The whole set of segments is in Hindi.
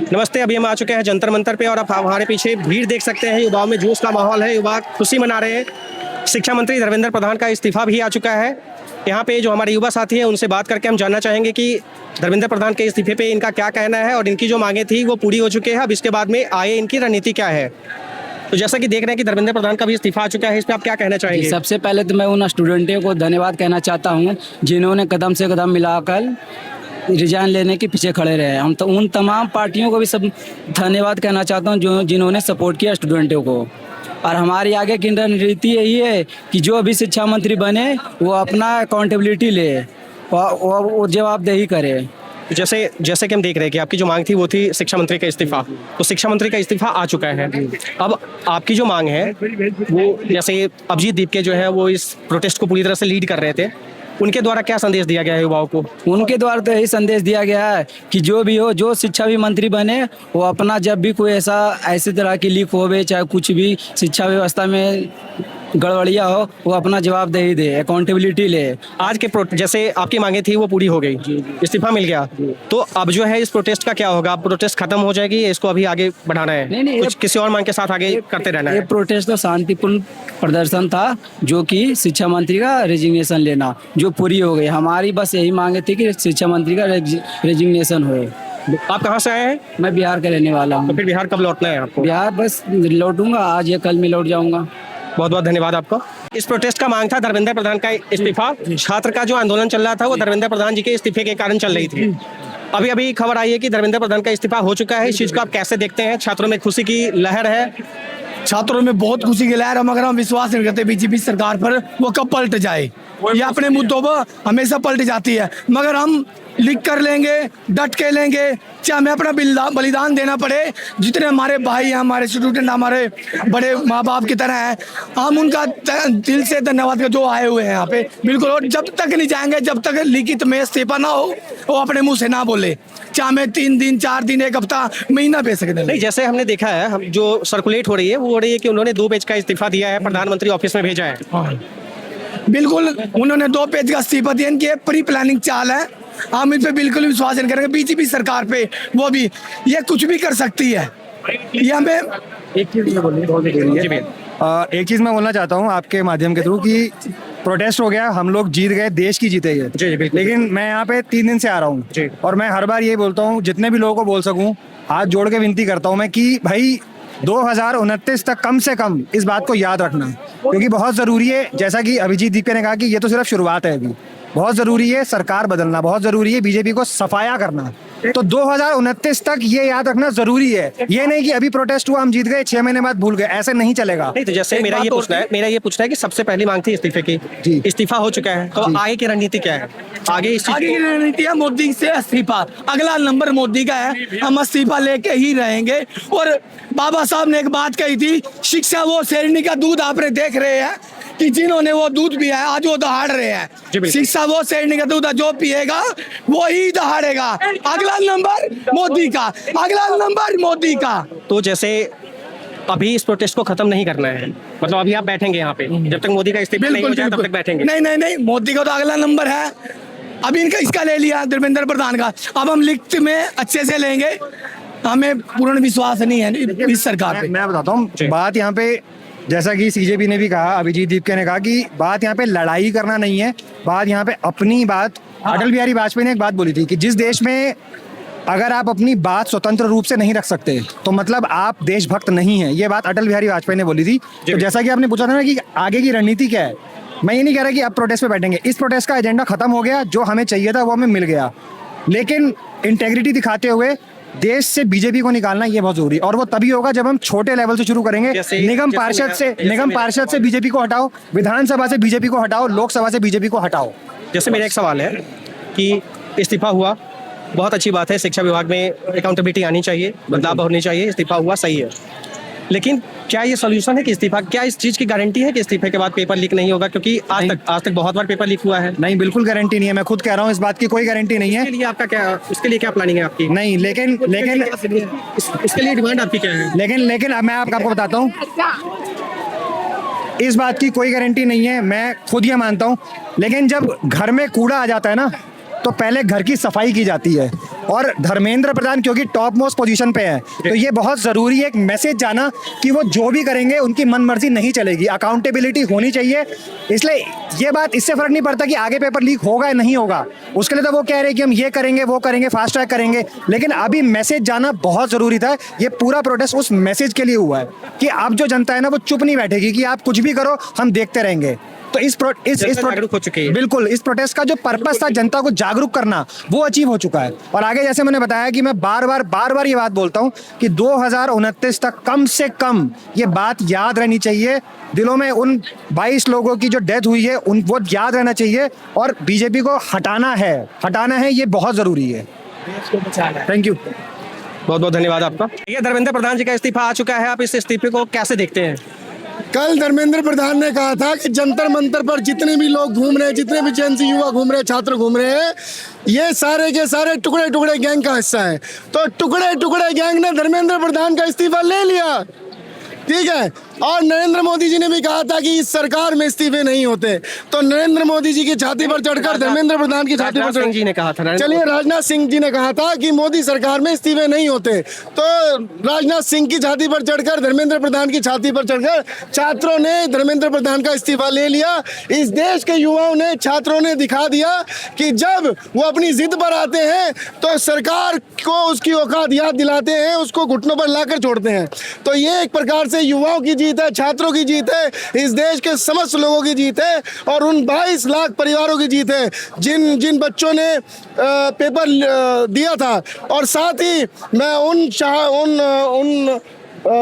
नमस्ते। अभी हम आ चुके हैं जंतर मंतर पे और आप हमारे पीछे भीड़ देख सकते हैं। युवाओं में जोश का माहौल है, युवा खुशी मना रहे हैं। शिक्षा मंत्री धर्मेंद्र प्रधान का इस्तीफा भी आ चुका है। यहाँ पे जो हमारे युवा साथी हैं उनसे बात करके हम जानना चाहेंगे कि धर्मेंद्र प्रधान के इस्तीफे पे इनका क्या कहना है और इनकी जो मांगे थी वो पूरी हो चुकी है। अब इसके बाद में आगे इनकी रणनीति क्या है। तो जैसा कि देख रहे हैं कि धर्मेंद्र प्रधान का भी इस्तीफा आ चुका है, इस पर आप क्या कहना चाहेंगे? सबसे पहले तो मैं उन स्टूडेंटों को धन्यवाद कहना चाहता हूँ जिन्होंने कदम से कदम मिलाकर रिजाइन लेने के पीछे खड़े रहे। हम तो उन तमाम पार्टियों को भी सब धन्यवाद कहना चाहता हूँ जो जिन्होंने सपोर्ट किया स्टूडेंटों को। और हमारी आगे की रणनीति यही है कि जो भी शिक्षा मंत्री बने वो अपना अकाउंटेबिलिटी ले और वो जवाबदेही करे। जैसे कि हम देख रहे हैं कि आपकी जो मांग थी वो थी शिक्षा मंत्री का इस्तीफा, तो शिक्षा मंत्री का इस्तीफा आ चुका है। अब आपकी जो मांग है वो, जैसे अभिजीत दीप के जो है वो इस प्रोटेस्ट को पूरी तरह से लीड कर रहे थे, उनके द्वारा क्या संदेश दिया गया है युवाओं को? उनके द्वारा तो यही संदेश दिया गया है कि जो भी हो, जो शिक्षा भी मंत्री बने वो अपना जब भी कोई ऐसी तरह की लीक होवे, चाहे कुछ भी शिक्षा व्यवस्था में गड़बड़िया हो, वो अपना जवाबदेही दे, अकाउंटेबिलिटी ले। आज के जैसे आपकी मांगे थी वो पूरी हो गई, इस्तीफा मिल गया, तो अब जो है इस प्रोटेस्ट का क्या होगा? प्रोटेस्ट खत्म हो जाएगी या इसको अभी आगे बढ़ाना है? नहीं, कुछ किसी और मांग के साथ आगे करते रहना है? ये प्रोटेस्ट तो शांतिपूर्ण प्रदर्शन था, जो कि शिक्षा मंत्री का रेजिग्नेशन लेना, जो पूरी हो गई। हमारी बस यही मांगे थी कि शिक्षा मंत्री का रेजिग्नेशन हो। आप कहाँ से आए हैं? मैं बिहार का रहने वाला हूँ। तो फिर बिहार कब लौटना है आपको? बिहार बस लौटूंगा आज या कल में लौट जाऊंगा। बहुत बहुत धन्यवाद आपको। इस प्रोटेस्ट का मांग था धर्मेंद्र प्रधान का इस्तीफा। छात्र का जो आंदोलन चल रहा था वो धर्मेंद्र प्रधान जी के इस्तीफे के कारण चल रही थी। अभी खबर आई है कि धर्मेंद्र प्रधान का इस्तीफा हो चुका है। इस चीज को आप कैसे देखते हैं? छात्रों में खुशी की लहर है। छात्रों में बहुत खुशी की लहर। मगर हम विश्वास नहीं करते बीजेपी सरकार पर वो कब पलट जाए। ये अपने मुद्दों पर हमेशा पलट जाती है, मगर हम लिख कर लेंगे, डट के लेंगे, चाहे हमें अपना बलिदान देना पड़े। जितने हमारे भाई हैं, हमारे स्टूडेंट, हमारे बड़े माँ बाप की तरह हैं, हम उनका दिल से धन्यवाद कर जो आए हुए हैं यहाँ पे। बिल्कुल, और जब तक नहीं जाएंगे, जब तक लिखित में इस्तीफा ना हो, वो अपने मुंह से ना बोले, चाहे हमें 3 दिन 4 दिन 1 हफ्ता महीना भेज सकते। नहीं, जैसे हमने देखा है, हम जो सर्कुलेट हो रही है वो हो रही है कि उन्होंने 2 पेज का इस्तीफा दिया है, प्रधानमंत्री ऑफिस में भेजा है। बिल्कुल, उन्होंने 2 पेज का इस्तीफा दिया। इनकी प्री प्लानिंग चाल है। हम इन पे बिल्कुल विश्वास नहीं करेंगे। बीजेपी सरकार पे वो भी ये कुछ भी कर सकती है। ये हमें एक चीज़ मैं बोलना चाहता हूँ आपके माध्यम के थ्रू कि प्रोटेस्ट हो गया, हम लोग जीत गए, देश की जीते गए। लेकिन मैं यहाँ पे 3 दिन से आ रहा हूँ और मैं हर बार ये बोलता हूँ, जितने भी लोगों को बोल सकूँ हाथ जोड़ के विनती करता हूँ मैं कि भाई 2029 तक कम से कम इस बात को याद रखना, क्योंकि बहुत ज़रूरी है। जैसा कि अभिजीत दीपे ने कहा कि ये तो सिर्फ शुरुआत है, अभी बहुत ज़रूरी है सरकार बदलना, बहुत ज़रूरी है बीजेपी को सफाया करना। तो 2029 तक ये याद रखना जरूरी है। ये नहीं कि अभी प्रोटेस्ट हुआ हम जीत गए 6 महीने बाद भूल गए, ऐसे नहीं चलेगा। नहीं, तो जैसे मेरा ये पूछना है कि सबसे पहली मांग थी इस्तीफे की, इस्तीफा हो चुका है, तो आगे की रणनीति क्या है? आगे की रणनीति है मोदी से इस्तीफा। अगला नंबर मोदी का है, हम इस्तीफा लेके ही रहेंगे। और बाबा साहब ने एक बात कही थी, शिक्षा वो शेरनी का दूध आपने देख रहे हैं कि जिन्होंने वो दूध पिया है आज वो दहाड़ रहे हैं। शिक्षा वो शेरनी का दूध है, जो पिएगा वो ही दहाड़ेगा। अगला नंबर मोदी का, अगला नंबर मोदी का। तो जैसे अभी इस प्रोटेस्ट को खत्म नहीं करना है, मतलब अभी आप बैठेंगे यहाँ पे जब तक मोदी का इस्तीफा नहीं हो जाए तब तक बैठेंगे? नहीं, मोदी का तो अगला नंबर है। अभी इनका इसका ले लिया धर्मेंद्र प्रधान का, अब हम लिखित में अच्छे से लेंगे। हमें पूर्ण विश्वास नहीं है इस सरकार पे। मैं बताता हूँ बात यहाँ पे, जैसा कि सीजेपी ने भी कहा, अभिजीत दीपके ने कहा कि बात यहाँ पे लड़ाई करना नहीं है, बात यहाँ पे अपनी बात। अटल बिहारी वाजपेयी ने एक बात बोली थी कि जिस देश में अगर आप अपनी बात स्वतंत्र रूप से नहीं रख सकते तो मतलब आप देशभक्त नहीं है। ये बात अटल बिहारी वाजपेयी ने बोली थी। तो जैसा कि आपने पूछा था ना कि आगे की रणनीति क्या है, मैं ये नहीं कह रहा कि आप प्रोटेस्ट पे बैठेंगे। इस प्रोटेस्ट का एजेंडा खत्म हो गया, जो हमें चाहिए था वो हमें मिल गया, लेकिन इंटेग्रिटी दिखाते हुए देश से बीजेपी को निकालना ये बहुत जरूरी है। और वो तभी होगा जब हम छोटे लेवल से शुरू करेंगे। निगम पार्षद से बीजेपी को हटाओ, विधानसभा से बीजेपी को हटाओ, लोकसभा से बीजेपी को हटाओ। जैसे मेरा एक सवाल है कि इस्तीफा हुआ, बहुत अच्छी बात है, शिक्षा विभाग में अकाउंटेबिलिटी आनी चाहिए, बदलाव होनी चाहिए, इस्तीफा हुआ, सही है, लेकिन क्या ये सॉल्यूशन है कि इस्तीफा, क्या इस चीज की गारंटी है कि इस्तीफे के बाद पेपर लीक नहीं होगा? क्योंकि आज तक बहुत बार पेपर लीक हुआ है। नहीं, बिल्कुल गारंटी नहीं है, मैं खुद कह रहा हूँ, इस बात की कोई गारंटी नहीं है। इसके लिए क्या प्लानिंग है आपकी? नहीं, लेकिन इसके लिए डिमांड आपकी क्या है? लेकिन अब मैं आपको बताता हूँ, इस बात की कोई गारंटी नहीं है, मैं खुद ये मानता हूँ। लेकिन जब घर में कूड़ा आ जाता है ना, तो पहले घर की सफाई की जाती है। और धर्मेंद्र प्रधान क्योंकि टॉप मोस्ट पोजीशन पे है, तो ये बहुत ज़रूरी है एक मैसेज जाना कि वो जो भी करेंगे उनकी मन मर्जी नहीं चलेगी, अकाउंटेबिलिटी होनी चाहिए। इसलिए ये बात, इससे फ़र्क नहीं पड़ता कि आगे पेपर लीक होगा या नहीं होगा, उसके लिए तो वो कह रहे हैं कि हम ये करेंगे वो करेंगे, फास्ट ट्रैक करेंगे, लेकिन अभी मैसेज जाना बहुत ज़रूरी था। ये पूरा प्रोटेस्ट उस मैसेज के लिए हुआ है कि अब जो जनता है ना वो चुप नहीं बैठेगी कि आप कुछ भी करो हम देखते रहेंगे। तो जागरूक हो चुकी है। बिल्कुल, इस प्रोटेस्ट का जो पर्पस था जनता को जागरूक करना वो अचीव हो चुका है। और आगे जैसे मैंने बताया कि मैं बार बार ये बात बोलता हूँ कि 2029 तक कम से कम ये बात याद रहनी चाहिए दिलों में, उन 22 लोगों की जो डेथ हुई है उन वो याद रहना चाहिए, और बीजेपी को हटाना है, ये बहुत ज़रूरी है। थैंक यू, बहुत बहुत धन्यवाद आपका। ये धर्मेंद्र प्रधान जी का इस्तीफा आ चुका है, आप इस इस्तीफे को कैसे देखते हैं? कल धर्मेंद्र प्रधान ने कहा था कि जंतर मंतर पर जितने भी लोग घूम रहे हैं, जितने भी जेएनसी युवा घूम रहे हैं, छात्र घूम रहे हैं, ये सारे के सारे टुकड़े टुकड़े गैंग का हिस्सा है। तो टुकड़े टुकड़े गैंग ने धर्मेंद्र प्रधान का इस्तीफा ले लिया, ठीक है। और नरेंद्र मोदी जी ने भी कहा था कि इस सरकार में इस्तीफे नहीं होते, तो नरेंद्र मोदी जी की छाती पर चढ़कर धर्मेंद्र प्रधान की छाती पर सिंह जी ने कहा था, चलिए राजनाथ सिंह जी ने कहा था कि मोदी सरकार में इस्तीफे नहीं होते, तो राजनाथ सिंह की छाती पर चढ़कर धर्मेंद्र प्रधान की छाती पर चढ़कर छात्रों ने धर्मेंद्र प्रधान का इस्तीफा ले लिया। इस देश के युवाओं ने, छात्रों ने दिखा दिया कि जब वो अपनी जिद पर आते हैं तो सरकार को उसकी औकात याद दिलाते हैं, उसको घुटनों पर लाकर छोड़ते हैं। तो ये एक प्रकार से युवाओं की जीत है, छात्रों की जीत है, इस देश के समस्त लोगों की जीत है, और उन 22 लाख परिवारों की जीत है जिन बच्चों ने पेपर दिया था। और साथ ही मैं उन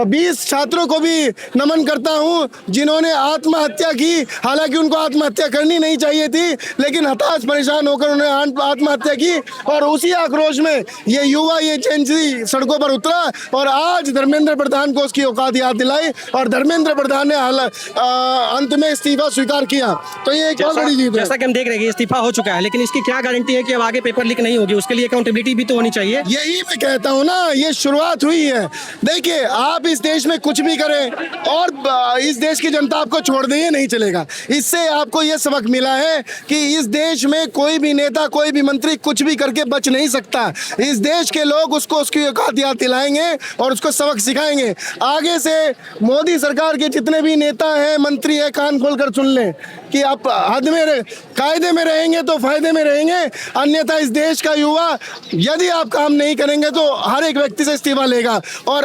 20 छात्रों को भी नमन करता हूं जिन्होंने आत्महत्या की। हालांकि उनको आत्महत्या करनी नहीं चाहिए थी, लेकिन हताश परेशान होकर उन्होंने आत्महत्या की, और उसी आक्रोश में ये युवा, ये जेएनसी सड़कों पर उतरा, और आज धर्मेंद्र प्रधान को उसकी औकात याद दिलाई, और धर्मेंद्र प्रधान ने अंत में इस्तीफा स्वीकार किया। तो ये एक बहुत बड़ी जीत है। जैसा कि हम देख रहे हैं इस्तीफा हो चुका है, लेकिन इसकी क्या गारंटी है कि अब आगे पेपर लीक नहीं होगी? उसके लिए अकाउंटेबिलिटी भी तो होनी चाहिए। यही मैं कहता हूँ ना, ये शुरुआत हुई है। देखिए, आप इस देश में कुछ भी करें और इस देश की जनता आपको छोड़ दे, ये नहीं चलेगा। इससे आपको ये सबक मिला है कि इस देश में कोई भी नेता, कोई भी मंत्री कुछ भी करके बच नहीं सकता। इस देश के लोग उसको उसकी औकात याद दिलाएंगे और उसको सबक सिखाएंगे। आगे से मोदी सरकार के जितने भी नेता हैं, मंत्री हैं, कान खोलकर सुन लें कि आप हद में, कायदे में रहेंगे तो फायदे में रहेंगे, अन्यथा इस देश का युवा, यदि आप काम नहीं करेंगे तो हर एक व्यक्ति से इस्तीफा लेगा। और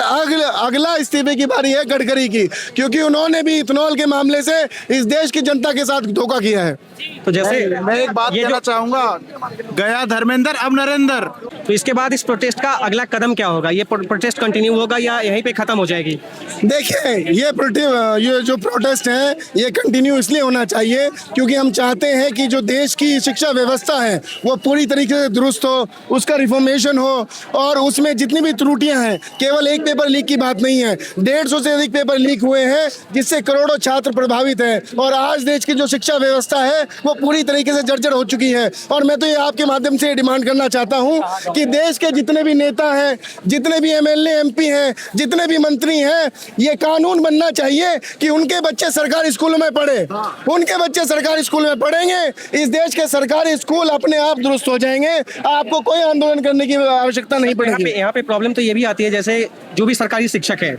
अगला इस्तीफे की बारी है गडकरी की, क्योंकि उन्होंने भी इथेनॉल के मामले से इस देश की जनता के साथ धोखा किया है। तो जैसे मैं एक बात कहना चाहूंगा, गया धर्मेंद्र अब नरेंद्र। तो इसके बाद इस प्रोटेस्ट का अगला कदम क्या होगा? ये प्रोटेस्ट कंटिन्यू होगा या यहीं पे खत्म हो जाएगी? देखिए, ये जो प्रोटेस्ट है ये कंटिन्यू इसलिए होना चाहिए क्योंकि हम चाहते हैं कि जो देश की शिक्षा व्यवस्था है वो पूरी तरीके से दुरुस्त हो, उसका रिफॉर्मेशन हो, और उसमें जितनी भी त्रुटियां हैं, केवल एक पेपर लीक की बात नहीं है, 150 से अधिक पेपर लीक हुए हैं जिससे करोड़ों छात्र प्रभावित हैं, और आज देश की जो शिक्षा व्यवस्था है वो पूरी तरीके से जर्जर हो चुकी है। और मैं तो ये आपके माध्यम से डिमांड करना चाहता हूँ कि देश के जितने भी नेता हैं, जितने भी एमएलए एमपी हैं, जितने भी मंत्री हैं, ये कानून बनना चाहिए कि उनके बच्चे सरकारी स्कूलों में पढ़े। उनके बच्चे सरकारी स्कूल में पढ़ेंगे, इस देश के सरकारी स्कूल अपने आप दुरुस्त हो जाएंगे, आपको कोई आंदोलन करने की आवश्यकता नहीं पड़ेगी। यहाँ पे प्रॉब्लम तो ये भी आती है, जैसे जो भी सरकारी शिक्षक है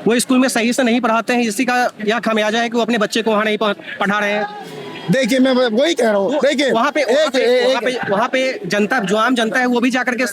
वो स्कूल में सही से नहीं पढ़ाते हैं, इसी का यह खामियाजा है कि वो अपने बच्चे को वहाँ नहीं पढ़ा रहे हैं। देखिए, मैं वही कह रहा हूँ। देखिए, वहाँ पे जनता, जो आम जनता है, वो भी जाकर के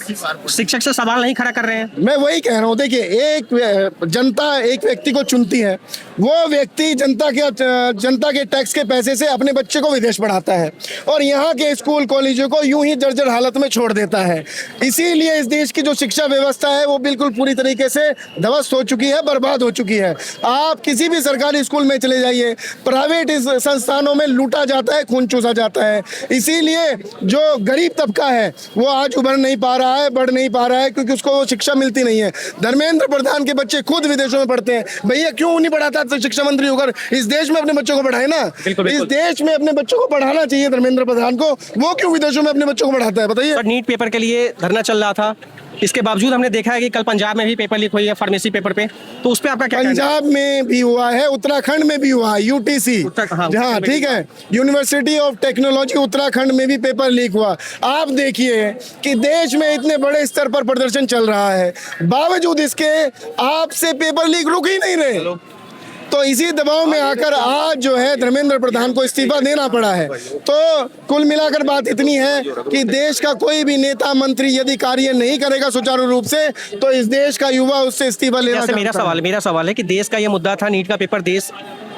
शिक्षक से सवाल नहीं खड़ा कर रहे हैं। मैं वही कह रहा हूँ। देखिए, एक जनता एक व्यक्ति को चुनती है, वो व्यक्ति जनता के टैक्स के पैसे से अपने बच्चे को विदेश पढ़ाता है और यहाँ के स्कूल कॉलेजों को यूं ही जर्जर हालत में छोड़ देता है। इसीलिए इस देश की जो शिक्षा व्यवस्था है वो बिल्कुल पूरी तरीके से ध्वस्त हो चुकी है, बर्बाद हो चुकी है। आप किसी भी सरकारी स्कूल में चले जाइए, प्राइवेट संस्थानों में लूटा जाता है, खून चूसा जाता है। इसीलिए जो गरीब तबका है वो आज उभर नहीं पा रहा है, बढ़ नहीं पा रहा है, क्योंकि उसको शिक्षा मिलती नहीं है। धर्मेंद्र प्रधान के बच्चे खुद विदेशों में पढ़ते हैं। भैया, क्यों नहीं पढ़ाता? तो शिक्षा मंत्री होकर इस देश में अपने बच्चों को पढ़ाए ना। इस देश में अपने बच्चों को पढ़ाना चाहिए धर्मेंद्र प्रधान को, वो क्यों विदेशों में अपने बच्चों को पढ़ाता है? बताइए। नीट पेपर के लिए धरना चल रहा था, इसके बावजूद हमने देखा है कि कल पंजाब में भी पेपर लीक हुई है फार्मेसी पेपर पे, तो उस पर आपका क्या कहना है? पंजाब में भी हुआ है, उत्तराखंड में भी हुआ है, यूटीसी, हाँ, हाँ ठीक है, यूनिवर्सिटी ऑफ टेक्नोलॉजी उत्तराखंड में भी पेपर लीक हुआ। आप देखिए कि देश में इतने बड़े स्तर पर प्रदर्शन चल रहा है, बावजूद इसके आपसे पेपर लीक रुक ही नहीं रहे। तो इसी दबाव में आकर आज जो है धर्मेंद्र प्रधान को इस्तीफा देना पड़ा है। तो कुल मिलाकर बात इतनी है कि देश का कोई भी नेता मंत्री यदि कार्य नहीं करेगा सुचारू रूप से, तो इस देश का युवा उससे इस्तीफा लेना जैसे मेरा सवाल है कि देश का ये मुद्दा था, नीट का पेपर देश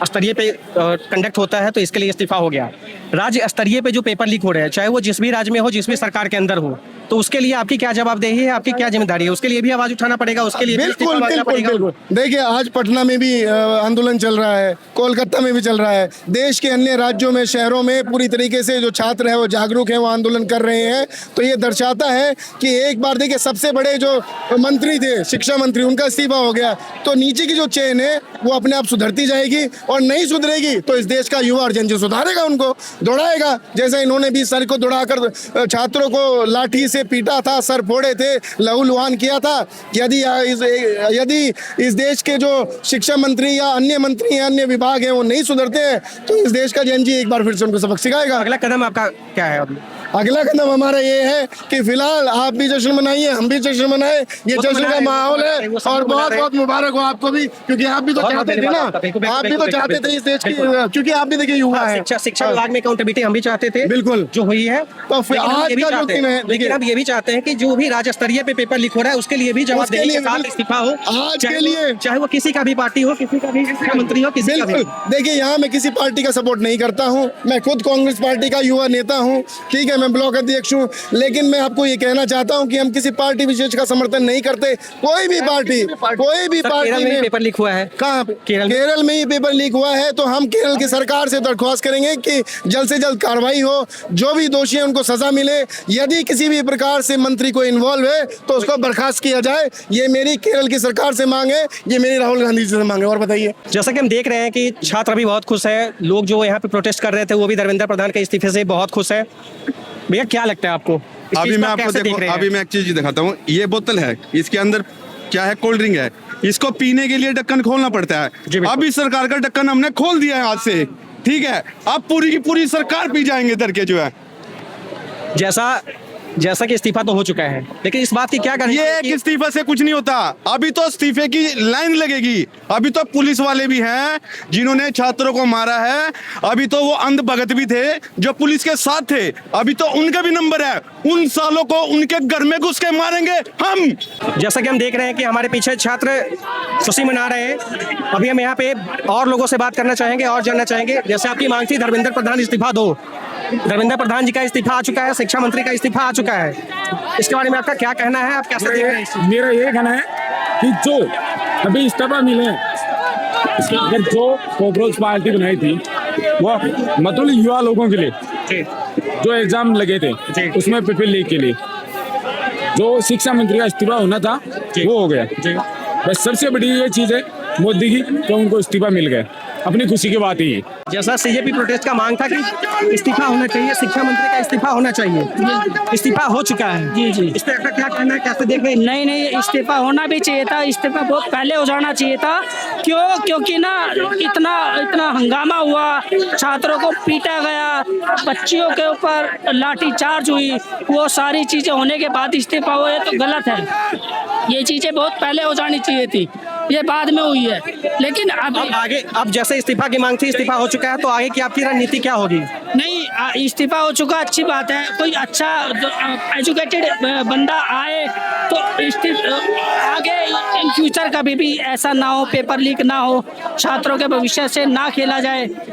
स्तरीय पे कंडक्ट होता है, तो इसके लिए इस्तीफा हो गया। राज्य स्तरीय पे जो पेपर लीक हो रहे हैं, चाहे वो जिस भी राज्य में हो, जिस भी सरकार के अंदर हो, तो उसके लिए आपकी क्या जवाबदेही है, आपकी क्या जिम्मेदारी है? उसके लिए भी आवाज उठाना पड़ेगा, उसके लिए बिल्कुल बिल्कुल। देखिए आज पटना में भी आंदोलन चल रहा है, कोलकाता में भी चल रहा है, देश के अन्य राज्यों में, शहरों में पूरी तरीके से जो छात्र है वो जागरूक है, वो आंदोलन कर रहे हैं। तो ये दर्शाता है कि एक बार देखिए सबसे बड़े जो मंत्री थे, शिक्षा मंत्री, उनका इस्तीफा हो गया, तो नीचे की जो चेन है वो अपने आप सुधरती जाएगी, और नहीं सुधरेगी तो इस देश का युवा अर्जन जो सुधारेगा, उनको दौड़ाएगा। जैसे इन्होंने 20 तारीख को दौड़ाकर छात्रों को लाठी से पीटा था, सर फोड़े थे, लहूलुहान किया था। यदि इस देश के जो शिक्षा मंत्री या अन्य मंत्री या अन्य विभाग हैं वो नहीं सुधरते हैं, तो इस देश का जनजी एक बार फिर से उनको सबक सिखाएगा। अगला कदम आपका क्या है? अगला कदम हमारा ये है कि फिलहाल आप भी जश्न मनाइए, हम भी जश्न मनाए, ये जश्न का माहौल है, और बहुत बहुत मुबारक हो आपको भी, क्योंकि आप भी तो चाहते थे ना, आप भी तो चाहते थे इस देश की, क्योंकि आप भी देखिए युवा है। शिक्षा विभाग में अकाउंटेबिलिटी हम भी चाहते थे, बिल्कुल, जो हुई है। तो फिर आज का जो दिन है, लेकिन हम ये भी चाहते हैं कि जो भी राज्य स्तरीय पे पेपर लीक हो रहा है उसके लिए भी जवाबदेही के साथ इस्तीफा हो, आज के लिए, चाहे वो किसी का भी पार्टी हो, किसी का भी मुख्यमंत्री हो, किसी का भी। देखिए यहाँ मैं किसी पार्टी का सपोर्ट नहीं करता हूँ, मैं खुद कांग्रेस पार्टी का युवा नेता हूँ, ठीक है, मैं ब्लॉक अध्यक्ष हूँ, लेकिन मैं आपको ये कहना चाहता हूँ कि हम किसी पार्टी विशेष का समर्थन नहीं करते। कोई भी पार्टी में पेपर लीक हुआ है, कहाँ? केरल में ही पेपर लीक हुआ है। तो हम केरल की सरकार से दरख्वास्त करेंगे कि जल्द से जल्द कार्रवाई हो, जो भी दोषी है उनको सजा मिले, यदि किसी भी प्रकार से मंत्री को इन्वॉल्व है तो उसको बर्खास्त किया जाए। ये मेरी केरल की सरकार से मांग है, ये मेरी राहुल गांधी जी से मांग है। और बताइए, जैसा कि हम देख रहे हैं कि छात्र भी बहुत खुश है, लोग जो यहाँ पे प्रोटेस्ट कर रहे थे वो भी धर्मेंद्र प्रधान के इस्तीफे से बहुत खुश है। भैया क्या लगता है आपको? अभी मैं आपको देखो, अभी मैं एक चीज दिखाता हूँ। ये बोतल है, इसके अंदर क्या है? कोल्ड ड्रिंक है। इसको पीने के लिए ढक्कन खोलना पड़ता है। अभी सरकार का ढक्कन हमने खोल दिया है आज से, ठीक है। अब पूरी की पूरी सरकार पी जाएंगे इधर के जो है। जैसा कि इस्तीफा तो हो चुका है, लेकिन इस बात की क्या करें? ये एक इस्तीफे से कुछ नहीं होता, अभी तो इस्तीफे की लाइन लगेगी। अभी तो पुलिस वाले भी हैं जिन्होंने छात्रों को मारा है, अभी तो वो अंध भगत भी थे जो पुलिस के साथ थे, अभी तो उनका भी नंबर है। उन सालों को उनके घर में घुस के मारेंगे हम। जैसा कि हम देख रहे हैं कि हमारे पीछे छात्र खुशी मना रहे हैं। अभी हम यहाँ पे और लोगों से बात करना चाहेंगे और जानना चाहेंगे। जैसे आपकी मांग थी धर्मेंद्र प्रधान इस्तीफा दो, धर्मेंद्र प्रधान जी का इस्तीफा आ चुका है, शिक्षा मंत्री का इस्तीफा आ चुका है, इसके बारे में आपका क्या कहना है? आप कैसे देख रहे हैं? मेरा ये कहना है कि जो अभी इस्तीफा मिले, अगर जो कॉकरोच पार्टी बनाई थी वो मतलब युवा लोगों के लिए जो एग्जाम लगे थे उसमें पेपर लीक के लिए जो शिक्षा मंत्री का इस्तीफा होना था वो हो गया। बस सबसे बड़ी ये चीज है मोदी की, तो उनको इस्तीफा मिल गया, अपनी खुशी की बात ही है। जैसा सीजेपी प्रोटेस्ट का मांग था कि इस्तीफा होना चाहिए, शिक्षा मंत्री का इस्तीफा होना चाहिए, इस्तीफा हो चुका है। जी इस पर आपका क्या कहना है, कैसे देख रहे हैं? नहीं, इस्तीफा होना भी चाहिए था, इस्तीफा बहुत पहले हो जाना चाहिए था। क्योंकि ना इतना हंगामा हुआ, छात्रों को पीटा गया, बच्चियों के ऊपर लाठी चार्ज हुई, वो सारी चीजें होने के बाद इस्तीफा हुआ, तो गलत है। ये चीजें बहुत पहले हो जानी चाहिए थी, ये बाद में हुई है। लेकिन अब जैसे इस्तीफा की मांग थी, इस्तीफा हो चुका है, तो आगे की आपकी रणनीति क्या होगी? नहीं, इस्तीफा हो चुका, अच्छी बात है। कोई अच्छा एजुकेटेड बंदा आए तो आगे इन फ्यूचर कभी भी ऐसा ना हो, पेपर लीक ना हो, छात्रों के भविष्य से ना खेला जाए।